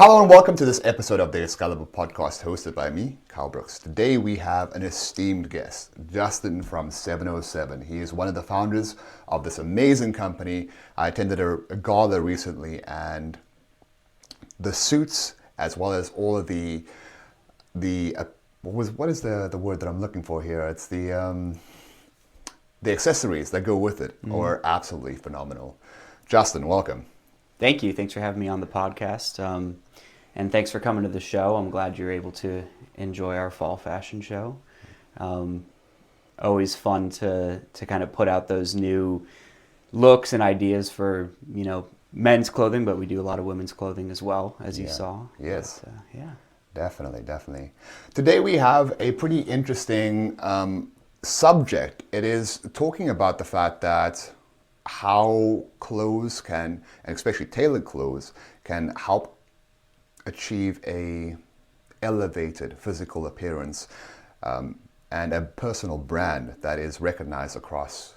Hello and welcome to this episode of the Excalibur podcast hosted by me, Kyle Brooks. Today we have an esteemed guest, Justin from 707. He is one of the founders of this amazing company. I attended a gala recently, and the suits as well as all of the what is the word that I'm looking for here? It's the accessories that go with it are absolutely phenomenal. Justin, welcome. Thank you. Thanks for having me on the podcast. And thanks for coming to the show. I'm glad you're able to enjoy our fall fashion show. Always fun to kind of put out those new looks and ideas for, men's clothing, but we do a lot of women's clothing as well, as you saw. Yes. But, yeah. Definitely. Today we have a pretty interesting subject. It is talking about the fact that how clothes can, and especially tailored clothes, can help achieve a elevated physical appearance and a personal brand that is recognized across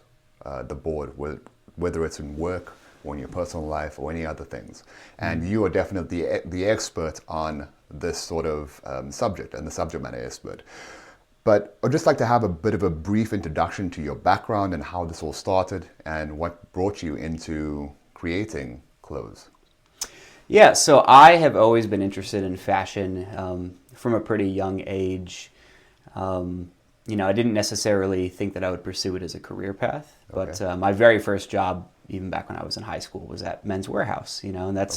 the board, whether it's in work or in your personal life or any other things. And you are definitely the expert on this sort of subject and the subject matter expert. But I'd just like to have a bit of a brief introduction to your background and how this all started and what brought you into creating clothes. Yeah, so I have always been interested in fashion from a pretty young age. I didn't necessarily think that I would pursue it as a career path, but my very first job, even back when I was in high school, was at Men's Warehouse, and that's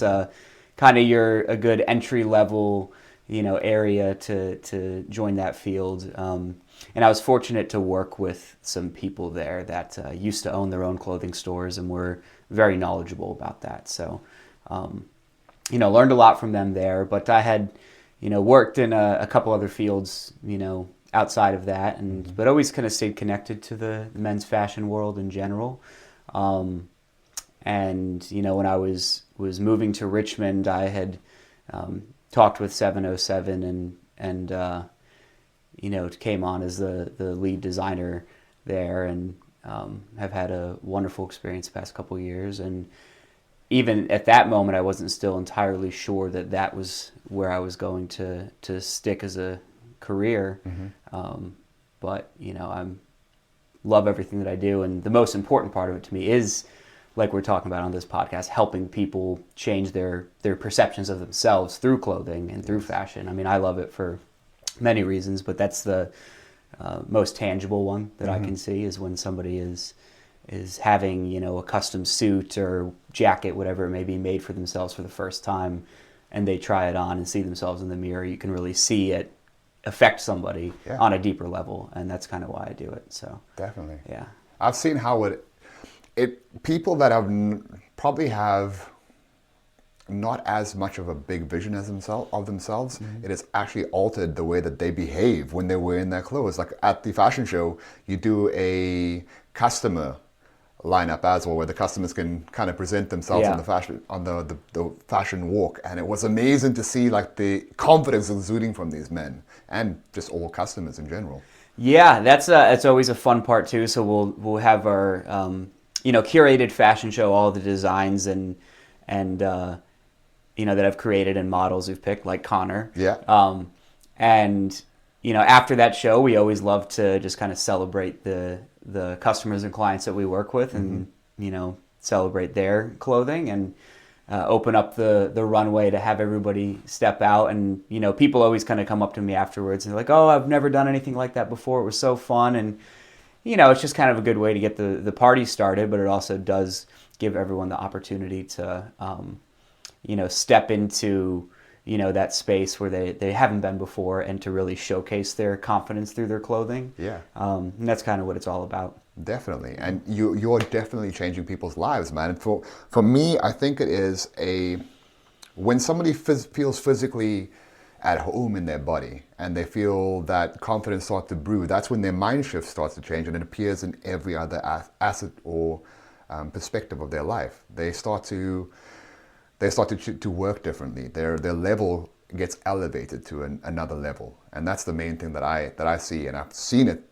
kind of a good entry level area to join that field. And I was fortunate to work with some people there that used to own their own clothing stores and were very knowledgeable about that. So, learned a lot from them there, but I had, worked in a couple other fields, outside of that, but always kind of stayed connected to the men's fashion world in general. And, when I was moving to Richmond, I had, talked with 707 and came on as the lead designer there, and have had a wonderful experience the past couple of years. And even at that moment, I wasn't still entirely sure that was where I was going to stick as a career. But I love everything that I do, and the most important part of it to me is, like we're talking about on this podcast, helping people change their perceptions of themselves through clothing and through fashion. I mean, I love it for many reasons, but that's the most tangible one that I can see, is when somebody is having, a custom suit or jacket, whatever it may be, made for themselves for the first time, and they try it on and see themselves in the mirror. You can really see it affect somebody on a deeper level, and that's kind of why I do it. So Definitely. Yeah. I've seen how people that probably have not as much of a big vision as themselves, it has actually altered the way that they behave when they're wearing their clothes. Like at the fashion show, you do a customer lineup as well, where the customers can kind of present themselves on the fashion walk, and it was amazing to see like the confidence exuding from these men and just all customers in general. Yeah, that's always a fun part too. So we'll have our curated fashion show, all the designs and that I've created and models we've picked, like Connor. Yeah. And after that show, we always love to just kind of celebrate the customers and clients that we work with, and celebrate their clothing, and open up the runway to have everybody step out. And people always kind of come up to me afterwards and they're like, "Oh, I've never done anything like that before. It was so fun." And it's just kind of a good way to get the party started, but it also does give everyone the opportunity to step into that space where they haven't been before, and to really showcase their confidence through their clothing. Yeah. And that's kind of what it's all about. Definitely. And you're definitely changing people's lives, man. And for me, I think it is when somebody feels physically at home in their body and they feel that confidence start to brew, that's when their mind shift starts to change, and it appears in every other asset or perspective of their life. They start to work differently. Their level gets elevated to another level, and that's the main thing that I see, and I've seen it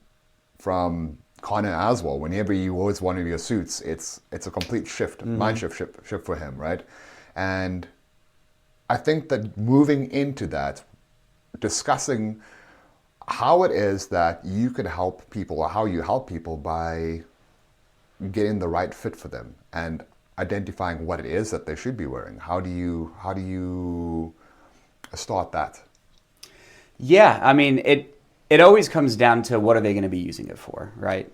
from Connor as well. Whenever you always one of your suits, it's a complete shift, mind shift for him, right? And I think that moving into that, discussing how it is that you could help people, or how you help people by getting the right fit for them and identifying what it is that they should be wearing. How do you start that? Yeah, I mean, it always comes down to what are they going to be using it for, right?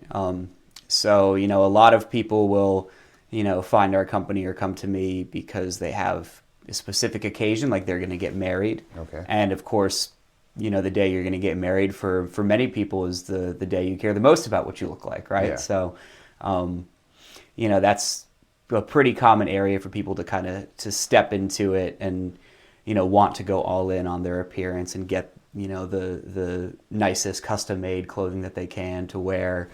So, you know, a lot of people will, you know, find our company or come to me because they have a specific occasion, like they're going to get married. Okay. And of course, you know, the day you're going to get married for many people is the day you care the most about what you look like, right? Yeah. So, you know, that's a pretty common area for people to kind of to step into it and, you know, want to go all in on their appearance and get, you know, the nicest custom made clothing that they can to wear,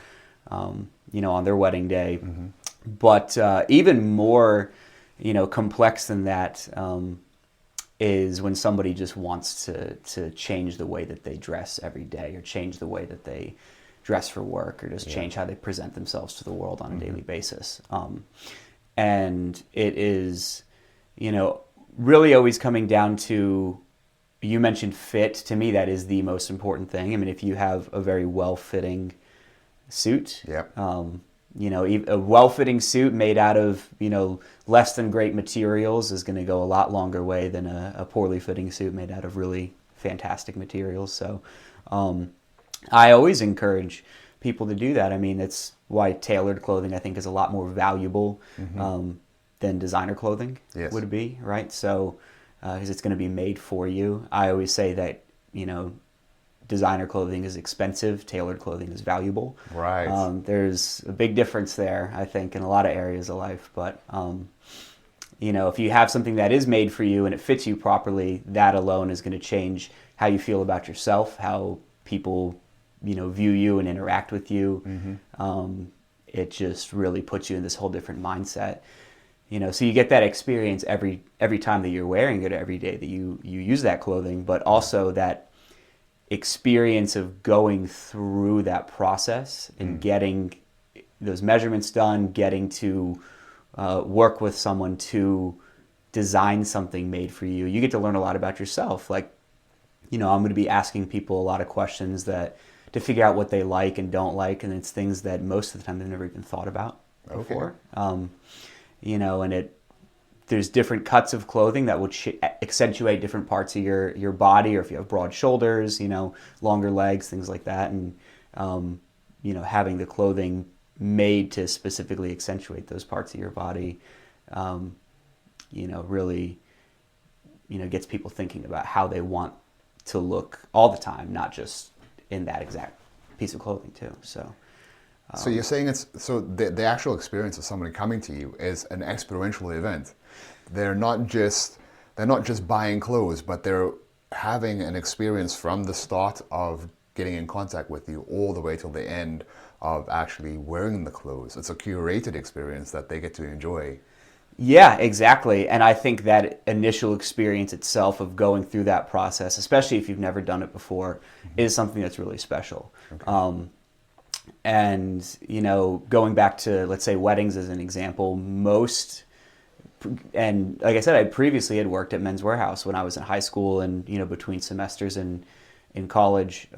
you know, on their wedding day. Mm-hmm. But even more, you know, complex than that is when somebody just wants to change the way that they dress every day, or change the way that they dress for work, or just change how they present themselves to the world on a daily basis. And it is, you know, really always coming down to, you mentioned fit. To me, that is the most important thing. I mean, if you have a very well-fitting suit, you know, a well-fitting suit made out of, you know, less than great materials is going to go a lot longer way than a poorly fitting suit made out of really fantastic materials. So I always encourage people to do that. I mean, it's why tailored clothing, I think, is a lot more valuable than designer clothing would be, right? So, because it's going to be made for you. I always say that, you know, designer clothing is expensive, tailored clothing is valuable. Right. There's a big difference there, I think, in a lot of areas of life. But, you know, if you have something that is made for you and it fits you properly, that alone is going to change how you feel about yourself, how people, you know, view you and interact with you. It just really puts you in this whole different mindset. You know, so you get that experience every time that you're wearing it, every day that you use that clothing, but also that experience of going through that process and getting those measurements done, getting to work with someone to design something made for you. You get to learn a lot about yourself. Like, you know, I'm going to be asking people a lot of questions that to figure out what they like and don't like, and it's things that most of the time they've never even thought about before. You know, and there's different cuts of clothing that would accentuate different parts of your body, or if you have broad shoulders, you know, longer legs, things like that. And, you know, having the clothing made to specifically accentuate those parts of your body, you know, really, you know, gets people thinking about how they want to look all the time, not just in that exact piece of clothing too. So you're saying the actual experience of somebody coming to you is an experiential event. They're not just buying clothes, but they're having an experience from the start of getting in contact with you all the way till the end of actually wearing the clothes. It's a curated experience that they get to enjoy. Yeah, exactly. And I think that initial experience itself of going through that process, especially if you've never done it before, is something that's really special. Okay. And, you know, going back to, let's say, weddings as an example, and like I said, I previously had worked at Men's Warehouse when I was in high school and, you know, between semesters in college,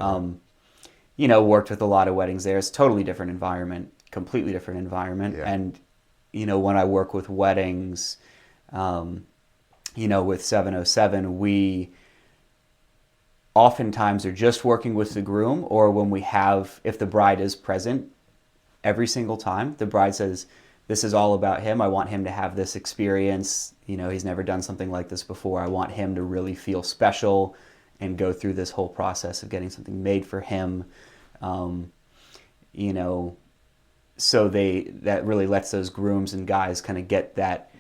you know, worked with a lot of weddings there. It's a totally different environment, completely different environment. Yeah. And, you know, when I work with weddings, you know, with 707, we oftentimes are just working with the groom, or when if the bride is present, every single time the bride says, this is all about him. I want him to have this experience. You know, he's never done something like this before. I want him to really feel special and go through this whole process of getting something made for him. You know, so that really lets those grooms and guys kind of get that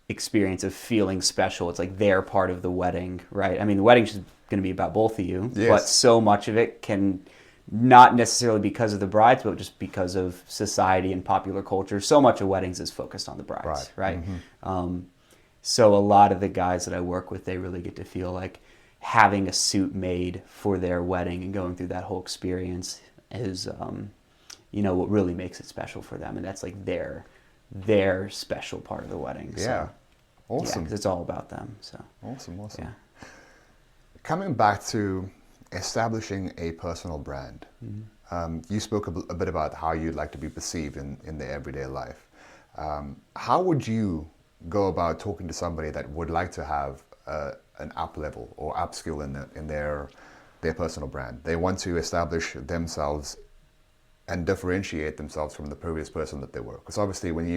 experience of feeling special. It's like their part of the wedding, right? I mean, the wedding's going to be about both of you, yes, but so much of it can, not necessarily because of the brides, but just because of society and popular culture. So much of weddings is focused on the brides, right? So a lot of the guys that I work with, they really get to feel like having a suit made for their wedding and going through that whole experience is, you know, what really makes it special for them. And that's like their special part of the wedding. Yeah. So. Awesome. 'Cause it's all about them. So Awesome. yeah. Coming back to establishing a personal brand, you spoke a bit about how you'd like to be perceived in their everyday life. How would you go about talking to somebody that would like to have an up level or upskill in their personal brand? They want to establish themselves and differentiate themselves from the previous person that they were. Because obviously, when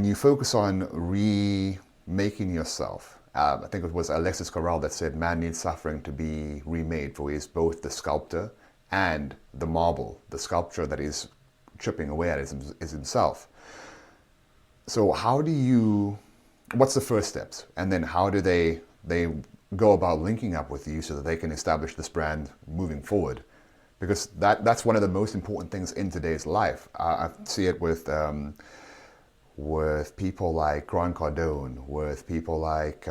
you focus on remaking yourself, I think it was Alexis Carrel that said, "Man needs suffering to be remade, for he is both the sculptor and the marble. The sculpture that he's chipping away at is himself." So what's the first steps? And then how do they go about linking up with you so that they can establish this brand moving forward? Because that's one of the most important things in today's life. I see it with people like Grant Cardone, with people like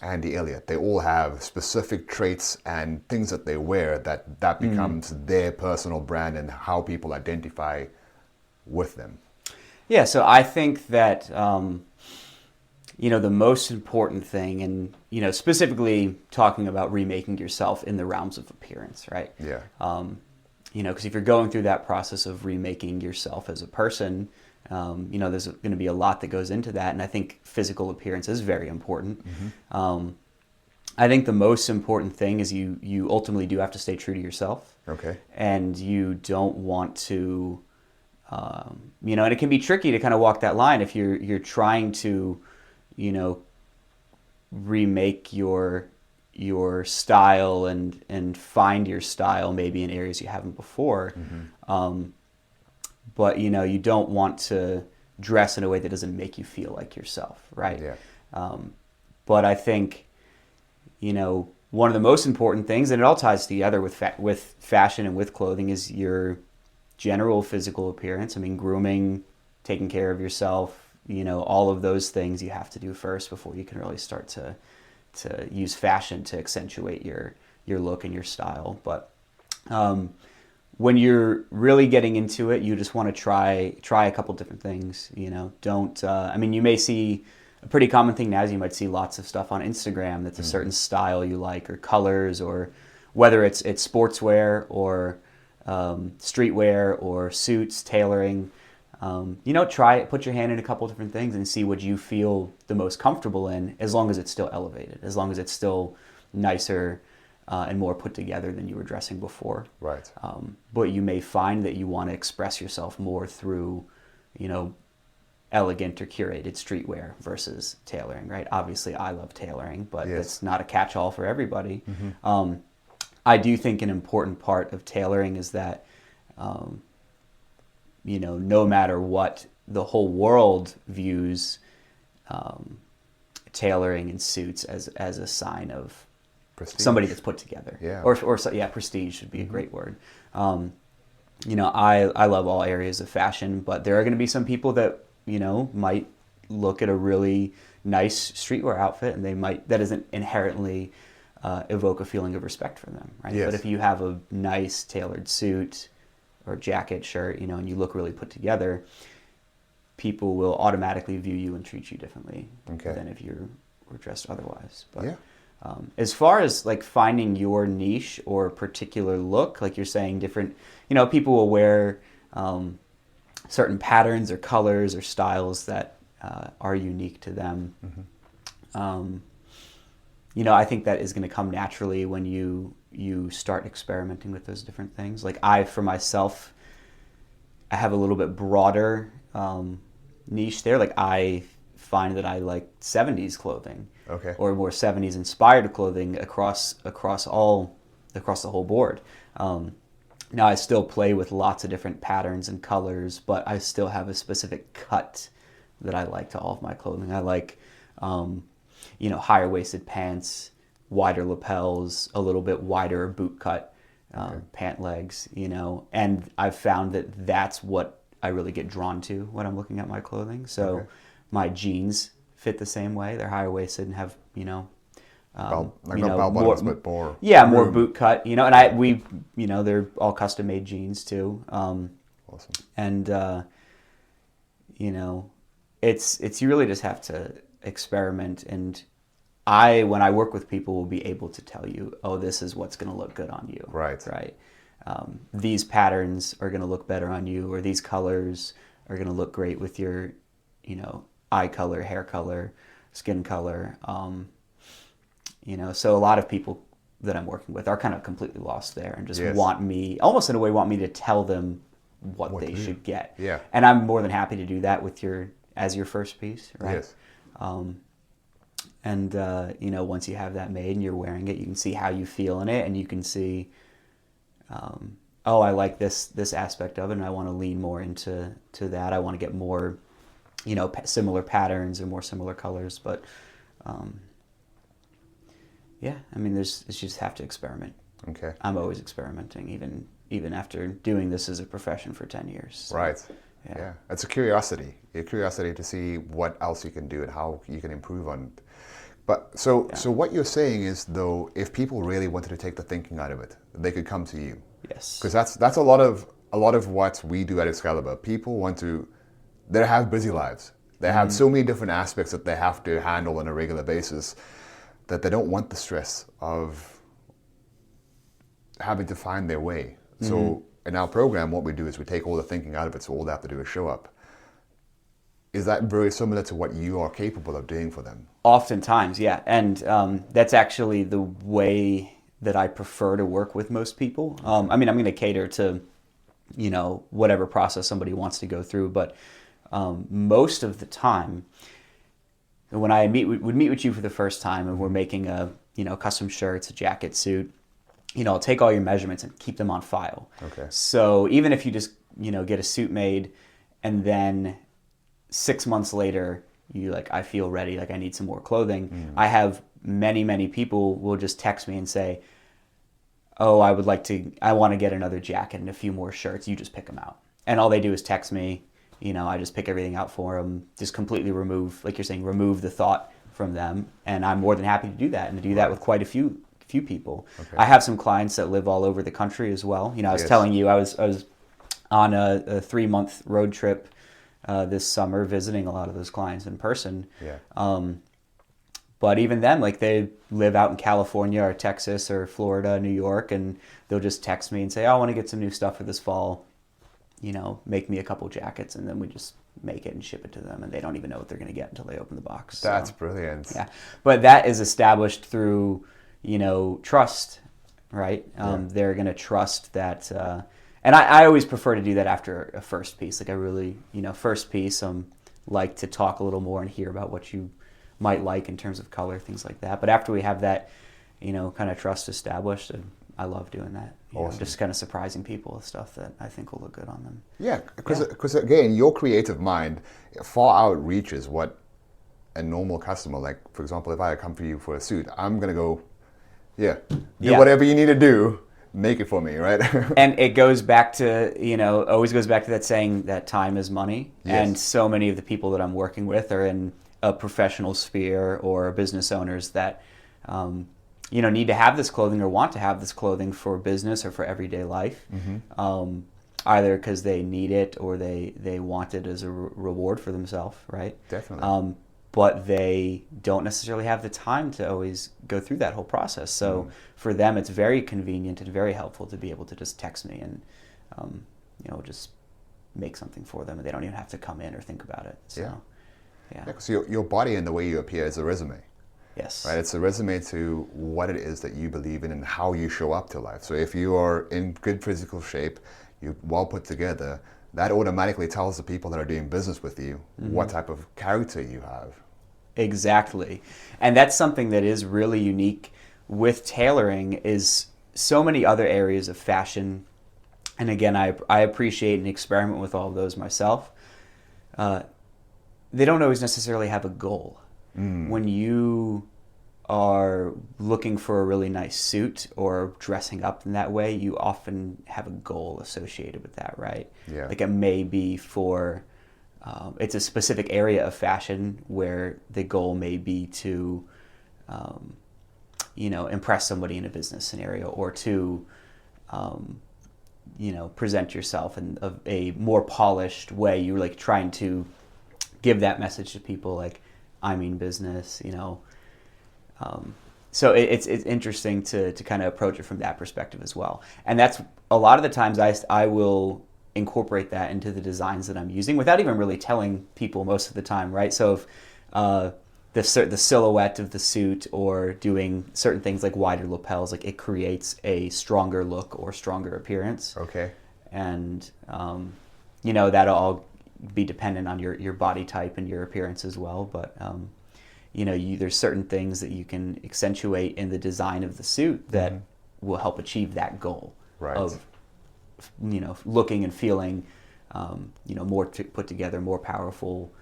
Andy Elliott. They all have specific traits and things that they wear that becomes their personal brand and how people identify with them. Yeah, so I think that the most important thing, and specifically talking about remaking yourself in the realms of appearance, right? Yeah. Because if you're going through that process of remaking yourself as a person, there's going to be a lot that goes into that, and I think physical appearance is very important. I think the most important thing is you ultimately do have to stay true to yourself. Okay. And you don't want to, and it can be tricky to kind of walk that line if you're trying to, remake your style and find your style maybe in areas you haven't before. But you don't want to dress in a way that doesn't make you feel like yourself, right? Yeah. But I think one of the most important things, and it all ties together with fashion and with clothing, is your general physical appearance. I mean, grooming, taking care of yourself, all of those things you have to do first before you can really start to use fashion to accentuate your look and your style. But when you're really getting into it, you just want to try a couple different things. Don't. You may see a pretty common thing now is you might see lots of stuff on Instagram that's a certain style you like, or colors, or whether it's sportswear or streetwear or suits, tailoring. Try it, put your hand in a couple different things and see what you feel the most comfortable in, as long as it's still elevated, as long as it's still nicer and more put together than you were dressing before. Right. But you may find that you want to express yourself more through, elegant or curated streetwear versus tailoring, right? Obviously, I love tailoring, but it's not a catch-all for everybody. I do think an important part of tailoring is that, no matter what the whole world views tailoring and suits as a sign of prestige. Somebody that's put together. Yeah. Or prestige should be a great word. I love all areas of fashion, but there are going to be some people that, might look at a really nice streetwear outfit and that doesn't inherently evoke a feeling of respect for them, right? Yes. But if you have a nice tailored suit or jacket, shirt, and you look really put together, people will automatically view you and treat you differently than if you were dressed otherwise. But as far as like finding your niche or particular look, like you're saying, different, people will wear certain patterns or colors or styles that are unique to them. I think that is going to come naturally when you start experimenting with those different things. Like for myself, I have a little bit broader niche there. Like I find that I like 70s clothing, or more 70s inspired clothing across the whole board. Now I still play with lots of different patterns and colors, but I still have a specific cut that I like to all of my clothing. I like, higher waisted pants, wider lapels, a little bit wider boot cut pant legs, and I've found that that's what I really get drawn to when I'm looking at my clothing. So my jeans fit the same way. They're higher waisted and have, bell bottoms, but more. Yeah, more boot cut, and they're all custom made jeans too. Awesome. And, it's you really just have to experiment. And when I work with people, will be able to tell you, oh, this is what's going to look good on you. Right. Right. These patterns are going to look better on you, or these colors are going to look great with your, eye color, hair color, skin color. So a lot of people that I'm working with are kind of completely lost there and just want me to tell them what they should get. Yeah. And I'm more than happy to do that as your first piece, right? Yes. Once you have that made and you're wearing it, you can see how you feel in it, and you can see, I like this aspect of it, and I want to lean more into that. I want to get more, similar patterns or more similar colors. But you just have to experiment. Okay. I'm always experimenting, even after doing this as a profession for 10 years. So, right. Yeah. It's a curiosity to see what else you can do and how you can improve on it. But so what you're saying is, though, if people really wanted to take the thinking out of it, they could come to you. Yes. Because that's a lot of what we do at Excalibur. People they have busy lives. They have so many different aspects that they have to handle on a regular basis that they don't want the stress of having to find their way. So in our program, what we do is we take all the thinking out of it, so all they have to do is show up. Is that very similar to what you are capable of doing for them? Oftentimes, yeah. And that's actually the way that I prefer to work with most people. I'm going to cater to, whatever process somebody wants to go through. But most of the time, when I would meet with you for the first time and we're making custom shirts, a jacket, suit, I'll take all your measurements and keep them on file. Okay. So even if you just, get a suit made and then 6 months later, I feel ready, I need some more clothing. I have many people will just text me and say, oh, I want to get another jacket and a few more shirts. You just pick them out. And all they do is text me. I just pick everything out for them, just completely remove, like you're saying, remove the thought from them. And I'm more than happy to do that, and to do that with quite a few people. Okay. I have some clients that live all over the country as well. I was telling you, I was on a 3-month road trip this summer, visiting a lot of those clients in person. Yeah. But even then, they live out in California or Texas or Florida, New York, and they'll just text me and say, I want to get some new stuff for this fall. Make me a couple jackets, and then we just make it and ship it to them, and they don't even know what they're going to get until they open the box. That's brilliant. Yeah. But that is established through, trust, right? They're going to trust that. And I always prefer to do that after a first piece. I really, first piece, like to talk a little more and hear about what you might like in terms of color, things like that. But after we have that, kind of trust established, I love doing that. Awesome. Just kind of surprising people with stuff that I think will look good on them. Yeah, because again, your creative mind far outreaches what a normal customer, for example, if I come for you for a suit, I'm going to go, do whatever you need to do, make it for me, right? And it goes back to, always goes back to that saying that time is money. Yes. And so many of the people that I'm working with are in a professional sphere or business owners that, need to have this clothing or want to have this clothing for business or for everyday life. Either because they need it or they want it as a reward for themselves, right? Definitely. But they don't necessarily have the time to always go through that whole process. So for them, it's very convenient and very helpful to be able to just text me and, just make something for them, and they don't even have to come in or think about it. So, yeah. Because your body and the way you appear is a resume. Yes. Right. It's a resume to what it is that you believe in and how you show up to life. So if you are in good physical shape, you're well put together, that automatically tells the people that are doing business with you what type of character you have. Exactly. And that's something that is really unique with tailoring, is so many other areas of fashion. And again, I appreciate and experiment with all of those myself. They don't always necessarily have a goal. When you are looking for a really nice suit or dressing up in that way, you often have a goal associated with that, right? Yeah. It may be for, it's a specific area of fashion where the goal may be to, impress somebody in a business scenario, or to, present yourself in a more polished way. You're trying to give that message to people, like, I mean business, you know. So it's interesting to kind of approach it from that perspective as well. And that's a lot of the times I will incorporate that into the designs that I'm using without even really telling people most of the time, right? So if the silhouette of the suit or doing certain things like wider lapels, like it creates a stronger look or stronger appearance. Okay. And, you know, that'll all be dependent on your body type and your appearance as well. But, you know, there's certain things that you can accentuate in the design of the suit that will help achieve that goal of, you know, looking and feeling, you know, more put together, more powerful,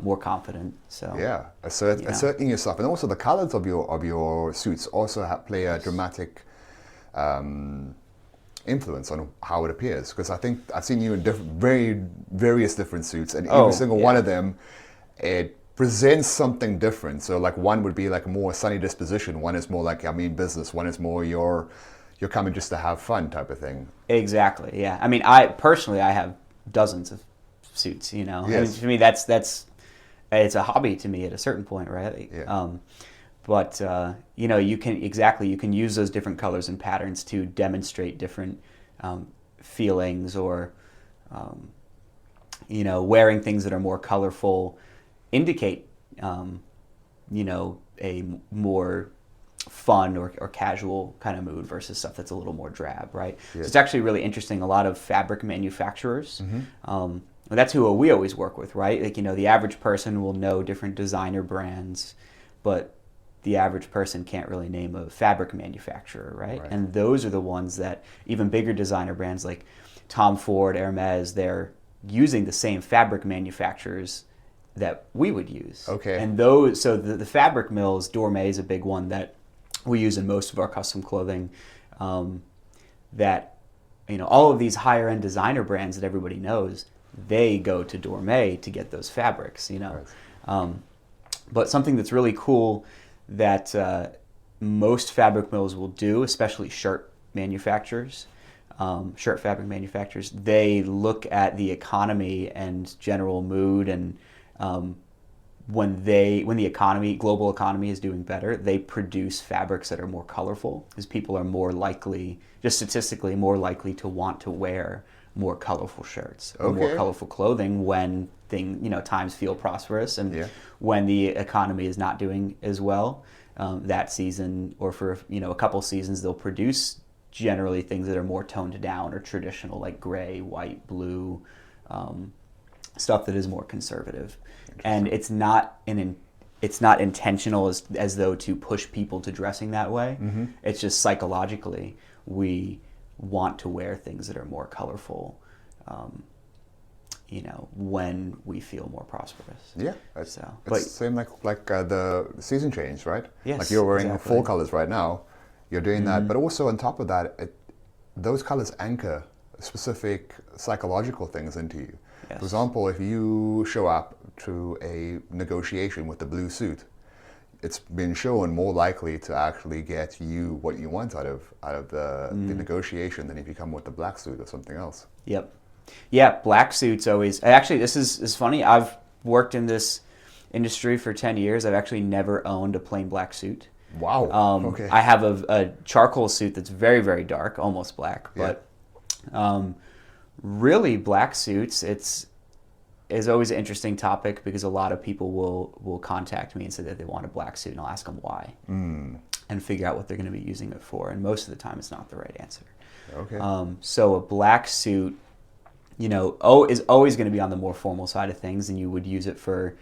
more confident. So yeah, asserting yourself, and also the colors of your suits also play a dramatic influence on how it appears. Because I think I've seen you in various different suits, and every single one of them, it presents something different. So like one would be like a more sunny disposition, one is more like, I mean business, one is more you're coming just to have fun type of thing. Exactly. Yeah. I mean, I personally have dozens of suits. You know, yes. I mean, to me that's it's a hobby to me at a certain point, right? Yeah. But you know, you can use those different colors and patterns to demonstrate different feelings, or you know, wearing things that are more colorful indicate you know, a more fun or casual kind of mood versus stuff that's a little more drab, right? Yes. So it's actually really interesting. A lot of fabric manufacturers, that's who we always work with, right? Like, you know, the average person will know different designer brands, but the average person can't really name a fabric manufacturer, right? And those are the ones that even bigger designer brands like Tom Ford, Hermes, they're using the same fabric manufacturers that we would use. Okay. And those, so the fabric mills, Dormé is a big one that we use in most of our custom clothing. That, you know, all of these higher end designer brands that everybody knows, they go to Dormé to get those fabrics, you know. Right. But something that's really cool that most fabric mills will do, especially shirt manufacturers, shirt fabric manufacturers, they look at the economy and general mood, and when the global economy is doing better, they produce fabrics that are more colorful, because people are more likely, just statistically, more likely to want to wear more colorful shirts or more colorful clothing when times feel prosperous, and when the economy is not doing as well that season, or for a couple seasons, they'll produce generally things that are more toned down or traditional, like gray, white, blue, stuff that is more conservative. And it's not intentional as though to push people to dressing that way. It's just psychologically we want to wear things that are more colorful, when we feel more prosperous. Yeah, it's the same like the season change, right? Yes, like you're wearing exactly. fall colors right now. You're doing that, but also on top of that, those colors anchor specific psychological things into you. Yes. For example, if you show up to a negotiation with a blue suit, it's been shown more likely to actually get you what you want out of the negotiation than if you come with a black suit or something else. Yep. Yeah, black suits always. Actually, this is funny. I've worked in this industry for 10 years. I've actually never owned a plain black suit. Wow. Okay. I have a charcoal suit that's very, very dark, almost black. But really, black suits, is always an interesting topic, because a lot of people will contact me and say that they want a black suit, and I'll ask them why and figure out what they're going to be using it for. And most of the time, it's not the right answer. Okay. So a black suit, is always going to be on the more formal side of things, and you would use it for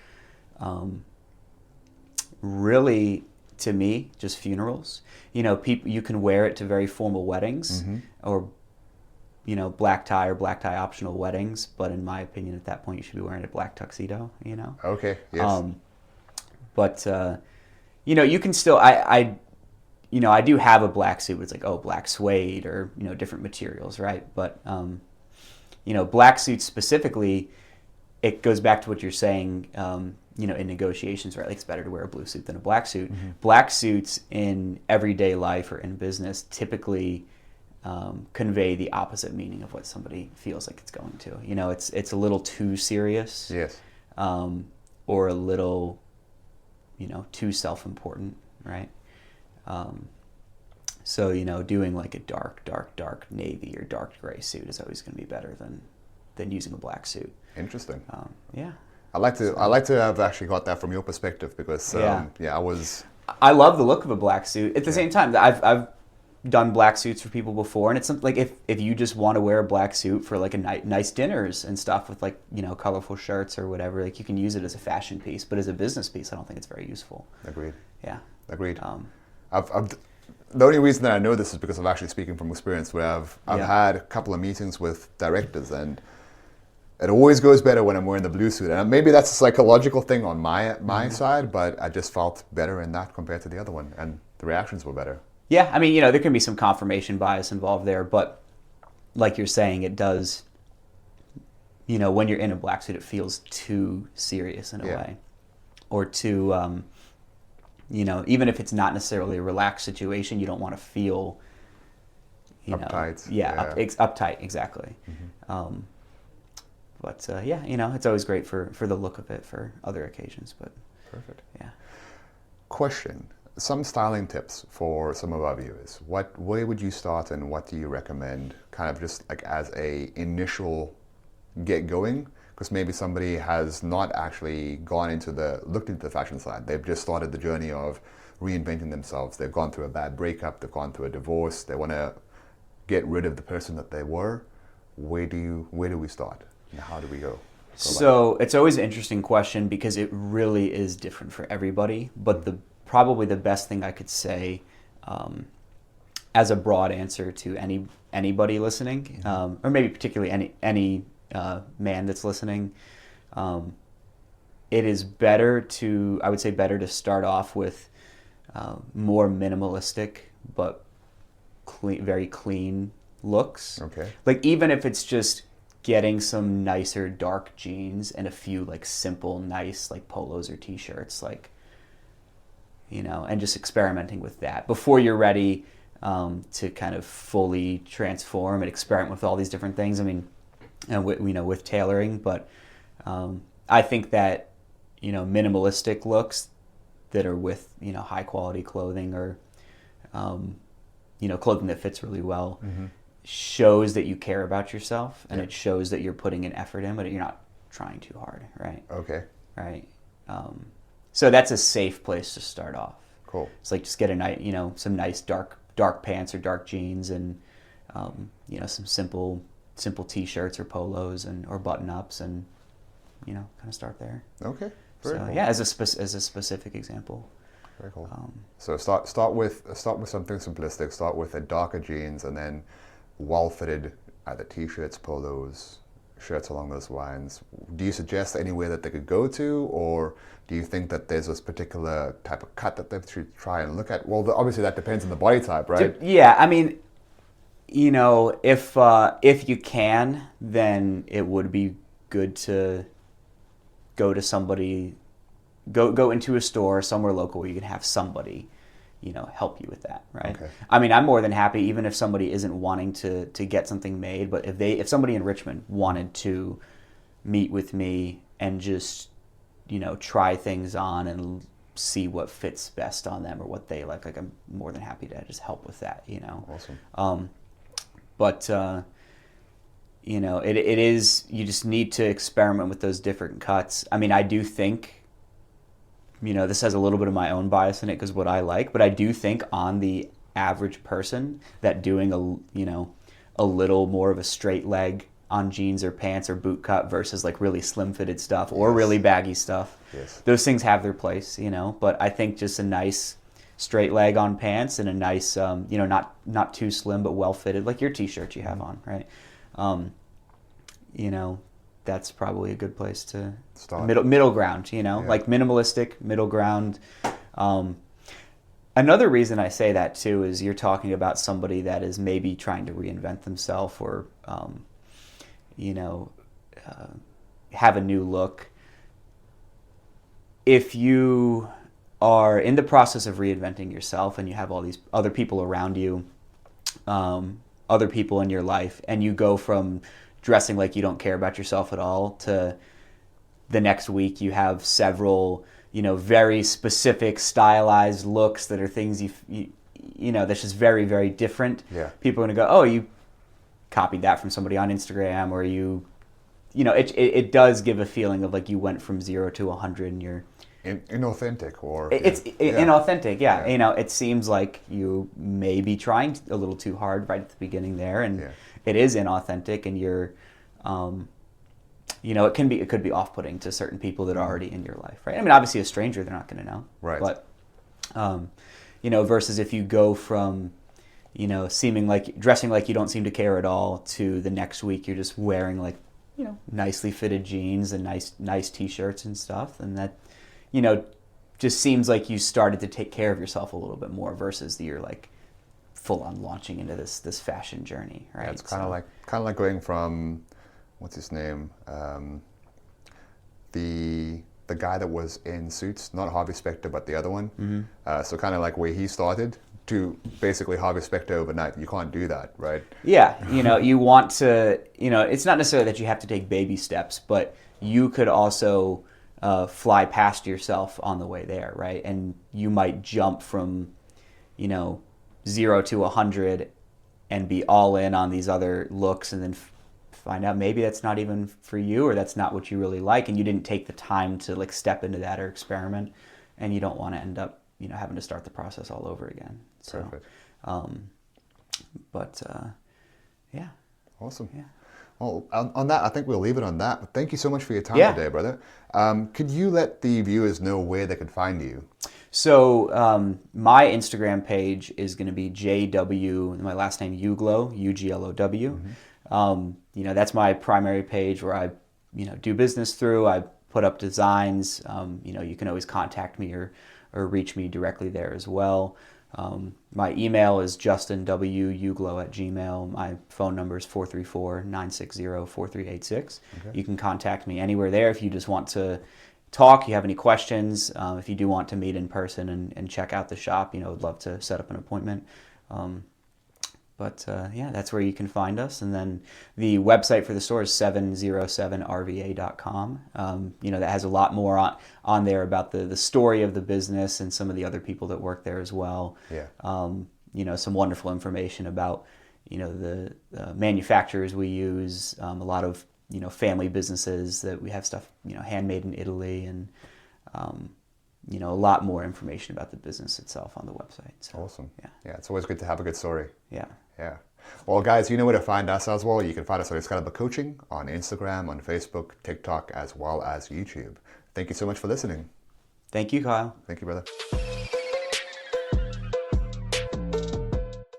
really, to me, just funerals. People, you can wear it to very formal weddings, or black tie or black tie optional weddings, but in my opinion, at that point, you should be wearing a black tuxedo. Okay. Yes. But you can still. I do have a black suit. But it's like, black suede or different materials, right? But black suits specifically, it goes back to what you're saying. In negotiations, right? Like, it's better to wear a blue suit than a black suit. Black suits in everyday life or in business typically convey the opposite meaning of what somebody feels like it's going to. It's a little too serious. Yes. or a little, too self-important, right? So, doing like a dark navy or dark gray suit is always going to be better than using a black suit. Interesting. Yeah. I like to have actually got that from your perspective because I love the look of a black suit. At the same time, I've done black suits for people before, and it's like if you just want to wear a black suit for like a nice dinners and stuff with like colorful shirts or whatever, like you can use it as a fashion piece, but as a business piece, I don't think it's very useful. Agreed. Yeah. Agreed. The only reason that I know this is because I'm actually speaking from experience, where I've had a couple of meetings with directors, and it always goes better when I'm wearing the blue suit. And maybe that's a psychological thing on my side, but I just felt better in that compared to the other one, and the reactions were better. Yeah, I mean, there can be some confirmation bias involved there, but like you're saying, it does, when you're in a black suit, it feels too serious in a way, or too, even if it's not necessarily a relaxed situation, you don't want to feel, uptight. Uptight, exactly. Mm-hmm. But it's always great for the look of it for other occasions. But perfect. Yeah. Question: some styling tips for some of our viewers. Where would you start, and what do you recommend? Kind of just like as a initial get going, because maybe somebody has not actually looked into the fashion side. They've just started the journey of reinventing themselves. They've gone through a bad breakup. They've gone through a divorce. They want to get rid of the person that they were. Where do we start? And how do we go? So it's always an interesting question because it really is different for everybody. But probably the best thing I could say as a broad answer to anybody listening, or maybe particularly any man that's listening, it is better to start off with more minimalistic but very clean looks. Okay. Like even if it's just getting some nicer dark jeans and a few like simple nice like polos or t-shirts, like and just experimenting with that before you're ready to kind of fully transform and experiment with all these different things. I mean, with tailoring, but I think that minimalistic looks that are with high quality clothing or clothing that fits really well shows that you care about yourself, and it shows that you're putting an effort in, but you're not trying too hard, right? Okay. Right. So that's a safe place to start off. Cool. It's like just get some nice dark pants or dark jeans, and some simple t-shirts or polos or button-ups, and kind of start there. Okay. Very cool. Yeah, as a specific example. Very cool. So start with something simplistic. Start with a darker jeans, and then well-fitted either t-shirts, polos, shirts along those lines. Do you suggest anywhere that they could go to, or do you think that there's this particular type of cut that they should try and look at? Well, obviously that depends on the body type, right? Yeah, I mean, if you can, then it would be good to go to somebody, go into a store somewhere local where you can have somebody, help you with that, right? Okay. I mean, I'm more than happy, even if somebody isn't wanting to get something made, but if somebody in Richmond wanted to meet with me and just, try things on and see what fits best on them or what they like I'm more than happy to just help with that, Awesome. But it is, you just need to experiment with those different cuts. I mean, I do think, this has a little bit of my own bias in it because what I like, but I do think on the average person that doing a little more of a straight leg on jeans or pants or boot cut versus like really slim fitted stuff or really baggy stuff, those things have their place, but I think just a nice straight leg on pants and a nice, not too slim but well fitted, like your t-shirt you have on, right? That's probably a good place to start. Middle ground, like minimalistic, middle ground. Another reason I say that too is you're talking about somebody that is maybe trying to reinvent themselves or, have a new look. If you are in the process of reinventing yourself and you have all these other people around you, other people in your life, and you go from dressing like you don't care about yourself at all to the next week you have several, very specific stylized looks that are things that's just very, very different. Yeah. People are going to go, oh, you copied that from somebody on Instagram, or it does give a feeling of like you went from 0 to 100 and you're inauthentic, or it's inauthentic. Yeah. Yeah. It seems like you may be trying a little too hard right at the beginning there, and Yeah. it is inauthentic, and you're it could be off-putting to certain people that are already in your life, right? I mean, obviously a stranger, they're not going to know, Right. But versus if you go from seeming like dressing like you don't seem to care at all to the next week you're just wearing like nicely fitted jeans and nice t-shirts and stuff, and that just seems like you started to take care of yourself a little bit more versus you're like full on launching into this fashion journey, right? Yeah, it's kind of like going from, what's his name, the guy that was in Suits, not Harvey Specter, but the other one. Mm-hmm. So kind of like where he started to basically Harvey Specter overnight. You can't do that, right? Yeah, you want to, it's not necessarily that you have to take baby steps, but you could also fly past yourself on the way there, right? And you might jump from, 0 to 100 and be all in on these other looks, and then find out maybe that's not even for you, or that's not what you really like, and you didn't take the time to like step into that or experiment, and you don't want to end up having to start the process all over again. So, Perfect. Yeah. Awesome. Yeah. Well, on that, I think we'll leave it on that. But thank you so much for your time Yeah. today, brother. Could you let the viewers know where they could find you? So my Instagram page is going to be JW, my last name Uglow, UGLOW. Mm-hmm. That's my primary page where I, do business through. I put up designs. You can always contact me or reach me directly there as well. My email is justinwuglow@gmail. My phone number is 434-960-4386. Okay. You can contact me anywhere there if you just want to talk, you have any questions, if you do want to meet in person and check out the shop, I'd love to set up an appointment. That's where you can find us. And then the website for the store is 707rva.com. That has a lot more on there about the story of the business and some of the other people that work there as well. Yeah. Some wonderful information about, the manufacturers we use, a lot of, family businesses that we have stuff, handmade in Italy, and, a lot more information about the business itself on the website. So, awesome. Yeah. Yeah, it's always good to have a good story. Yeah. Yeah. Well, guys, you know where to find us as well. You can find us on Excalibur Coaching on Instagram, on Facebook, TikTok, as well as YouTube. Thank you so much for listening. Thank you, Kyle. Thank you, brother.